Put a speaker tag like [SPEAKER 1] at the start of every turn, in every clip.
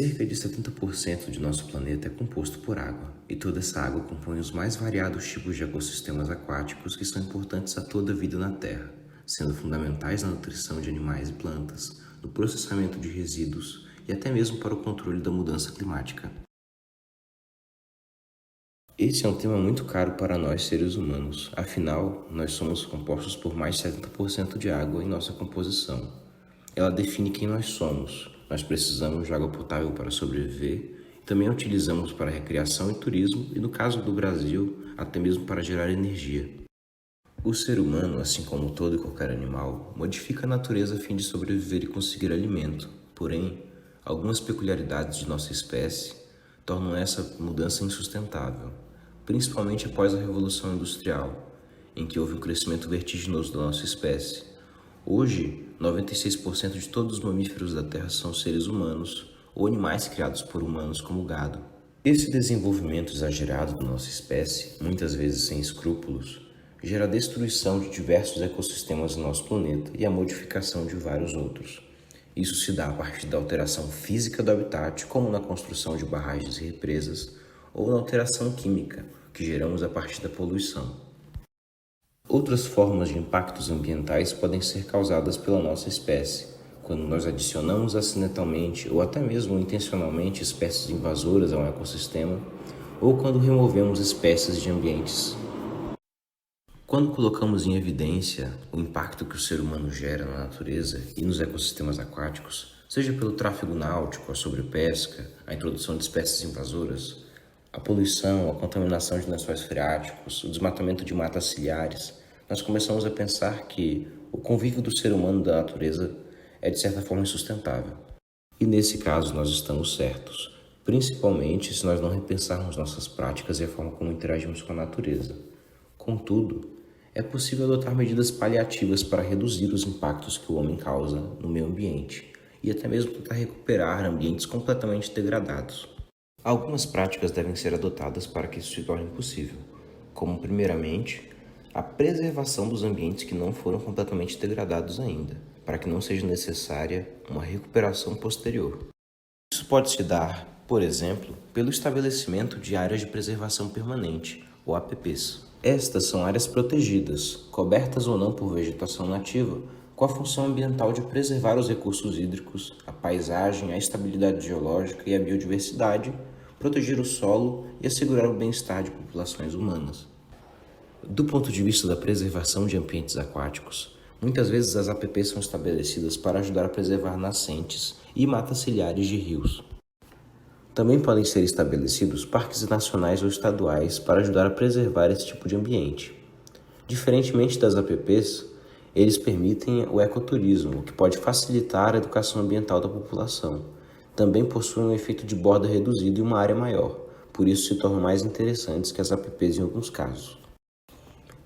[SPEAKER 1] Cerca de 70% de nosso planeta é composto por água, e toda essa água compõe os mais variados tipos de ecossistemas aquáticos que são importantes a toda a vida na Terra, sendo fundamentais na nutrição de animais e plantas, no processamento de resíduos e até mesmo para o controle da mudança climática. Esse é um tema muito caro para nós seres humanos, afinal, nós somos compostos por mais de 70% de água em nossa composição. Ela define quem nós somos. Nós precisamos de água potável para sobreviver, também a utilizamos para recreação e turismo e, no caso do Brasil, até mesmo para gerar energia. O ser humano, assim como todo e qualquer animal, modifica a natureza a fim de sobreviver e conseguir alimento. Porém, algumas peculiaridades de nossa espécie tornam essa mudança insustentável, principalmente após a Revolução Industrial, em que houve um crescimento vertiginoso da nossa espécie. Hoje, 96% de todos os mamíferos da Terra são seres humanos ou animais criados por humanos como gado. Esse desenvolvimento exagerado da nossa espécie, muitas vezes sem escrúpulos, gera a destruição de diversos ecossistemas do nosso planeta e a modificação de vários outros. Isso se dá a partir da alteração física do habitat, como na construção de barragens e represas, ou na alteração química, que geramos a partir da poluição. Outras formas de impactos ambientais podem ser causadas pela nossa espécie, quando nós adicionamos acidentalmente ou até mesmo intencionalmente espécies invasoras a um ecossistema, ou quando removemos espécies de ambientes. Quando colocamos em evidência o impacto que o ser humano gera na natureza e nos ecossistemas aquáticos, seja pelo tráfego náutico, a sobrepesca, a introdução de espécies invasoras, a poluição, a contaminação de lençóis freáticos, o desmatamento de matas ciliares, nós começamos a pensar que o convívio do ser humano da natureza é de certa forma insustentável. E nesse caso nós estamos certos, principalmente se nós não repensarmos nossas práticas e a forma como interagimos com a natureza. Contudo, é possível adotar medidas paliativas para reduzir os impactos que o homem causa no meio ambiente e até mesmo tentar recuperar ambientes completamente degradados. Algumas práticas devem ser adotadas para que isso se torne possível, como, primeiramente, a preservação dos ambientes que não foram completamente degradados ainda, para que não seja necessária uma recuperação posterior. Isso pode se dar, por exemplo, pelo estabelecimento de áreas de preservação permanente, ou APPs. Estas são áreas protegidas, cobertas ou não por vegetação nativa, com a função ambiental de preservar os recursos hídricos, a paisagem, a estabilidade geológica e a biodiversidade, proteger o solo e assegurar o bem-estar de populações humanas. Do ponto de vista da preservação de ambientes aquáticos, muitas vezes as APPs são estabelecidas para ajudar a preservar nascentes e matas ciliares de rios. Também podem ser estabelecidos parques nacionais ou estaduais para ajudar a preservar esse tipo de ambiente. Diferentemente das APPs, eles permitem o ecoturismo, o que pode facilitar a educação ambiental da população. Também possuem um efeito de borda reduzido e uma área maior, por isso se tornam mais interessantes que as APPs em alguns casos.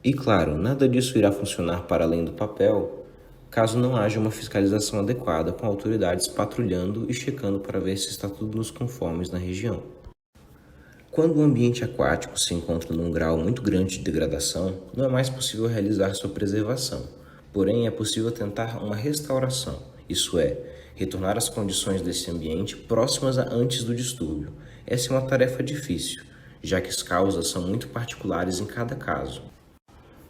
[SPEAKER 1] E claro, nada disso irá funcionar para além do papel, caso não haja uma fiscalização adequada com autoridades patrulhando e checando para ver se está tudo nos conformes na região. Quando o ambiente aquático se encontra num grau muito grande de degradação, não é mais possível realizar sua preservação, porém é possível tentar uma restauração, isso é, retornar as condições desse ambiente próximas a antes do distúrbio. Essa é uma tarefa difícil, já que as causas são muito particulares em cada caso.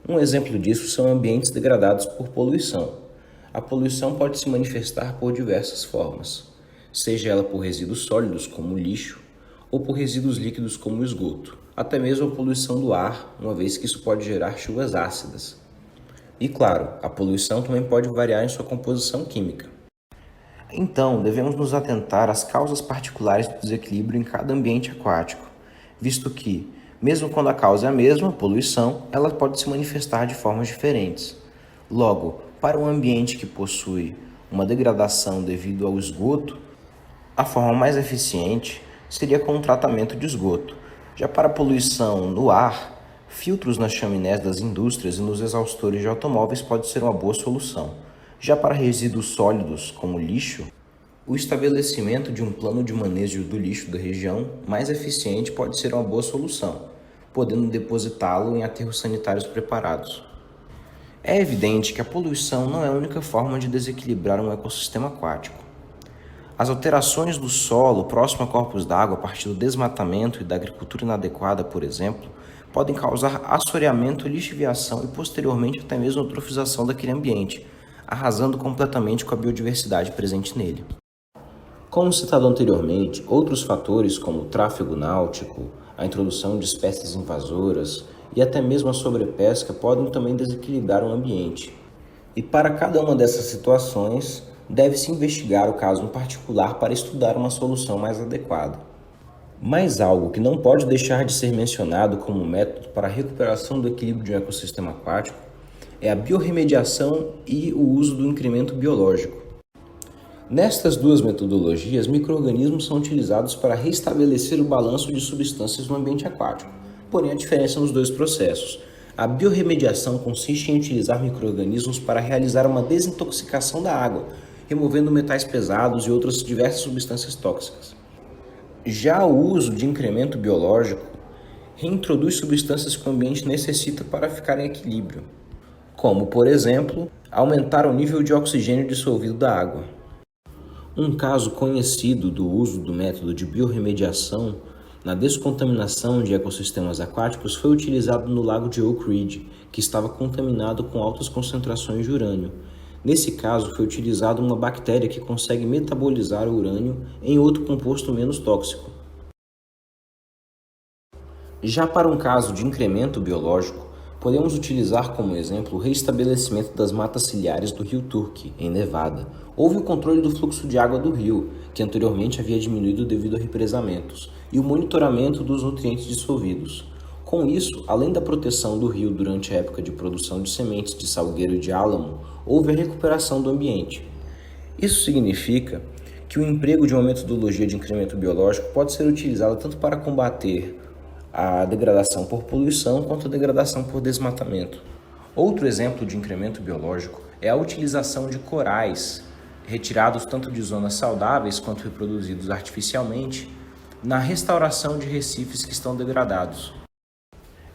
[SPEAKER 1] Um exemplo disso são ambientes degradados por poluição. A poluição pode se manifestar por diversas formas, seja ela por resíduos sólidos, como lixo, ou por resíduos líquidos, como esgoto, até mesmo a poluição do ar, uma vez que isso pode gerar chuvas ácidas. E claro, a poluição também pode variar em sua composição química. Então, devemos nos atentar às causas particulares do desequilíbrio em cada ambiente aquático, visto que, mesmo quando a causa é a mesma, a poluição, ela pode se manifestar de formas diferentes. Logo, para um ambiente que possui uma degradação devido ao esgoto, a forma mais eficiente seria com o tratamento de esgoto. Já para a poluição no ar, filtros nas chaminés das indústrias e nos exaustores de automóveis pode ser uma boa solução. Já para resíduos sólidos, como lixo, o estabelecimento de um plano de manejo do lixo da região mais eficiente pode ser uma boa solução, podendo depositá-lo em aterros sanitários preparados. É evidente que a poluição não é a única forma de desequilibrar um ecossistema aquático. As alterações do solo próximo a corpos d'água a partir do desmatamento e da agricultura inadequada, por exemplo, podem causar assoreamento, lixiviação e posteriormente até mesmo eutrofização daquele ambiente, arrasando completamente com a biodiversidade presente nele. Como citado anteriormente, outros fatores como o tráfego náutico, a introdução de espécies invasoras e até mesmo a sobrepesca podem também desequilibrar o ambiente. E para cada uma dessas situações, deve-se investigar o caso em particular para estudar uma solução mais adequada. Mas algo que não pode deixar de ser mencionado como método para a recuperação do equilíbrio de um ecossistema aquático é a biorremediação e o uso do incremento biológico. Nestas duas metodologias, micro-organismos são utilizados para restabelecer o balanço de substâncias no ambiente aquático. Porém, a diferença nos dois processos. A biorremediação consiste em utilizar micro-organismos para realizar uma desintoxicação da água, removendo metais pesados e outras diversas substâncias tóxicas. Já o uso de incremento biológico reintroduz substâncias que o ambiente necessita para ficar em equilíbrio, como, por exemplo, aumentar o nível de oxigênio dissolvido da água. Um caso conhecido do uso do método de biorremediação na descontaminação de ecossistemas aquáticos foi utilizado no lago de Oak Ridge, que estava contaminado com altas concentrações de urânio. Nesse caso, foi utilizada uma bactéria que consegue metabolizar o urânio em outro composto menos tóxico. Já para um caso de incremento biológico, podemos utilizar como exemplo o reestabelecimento das matas ciliares do rio Turkey, em Nevada. Houve o controle do fluxo de água do rio, que anteriormente havia diminuído devido a represamentos, e o monitoramento dos nutrientes dissolvidos. Com isso, além da proteção do rio durante a época de produção de sementes de salgueiro e de álamo, houve a recuperação do ambiente. Isso significa que o emprego de uma metodologia de incremento biológico pode ser utilizado tanto para combater a degradação por poluição quanto a degradação por desmatamento. Outro exemplo de incremento biológico é a utilização de corais, retirados tanto de zonas saudáveis quanto reproduzidos artificialmente, na restauração de recifes que estão degradados.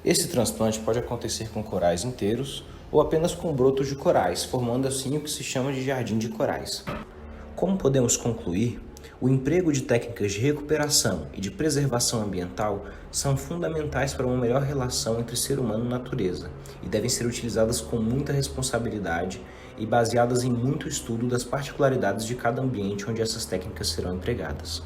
[SPEAKER 1] Esse transplante pode acontecer com corais inteiros ou apenas com brotos de corais, formando assim o que se chama de jardim de corais. Como podemos concluir, o emprego de técnicas de recuperação e de preservação ambiental são fundamentais para uma melhor relação entre ser humano e natureza e devem ser utilizadas com muita responsabilidade e baseadas em muito estudo das particularidades de cada ambiente onde essas técnicas serão empregadas.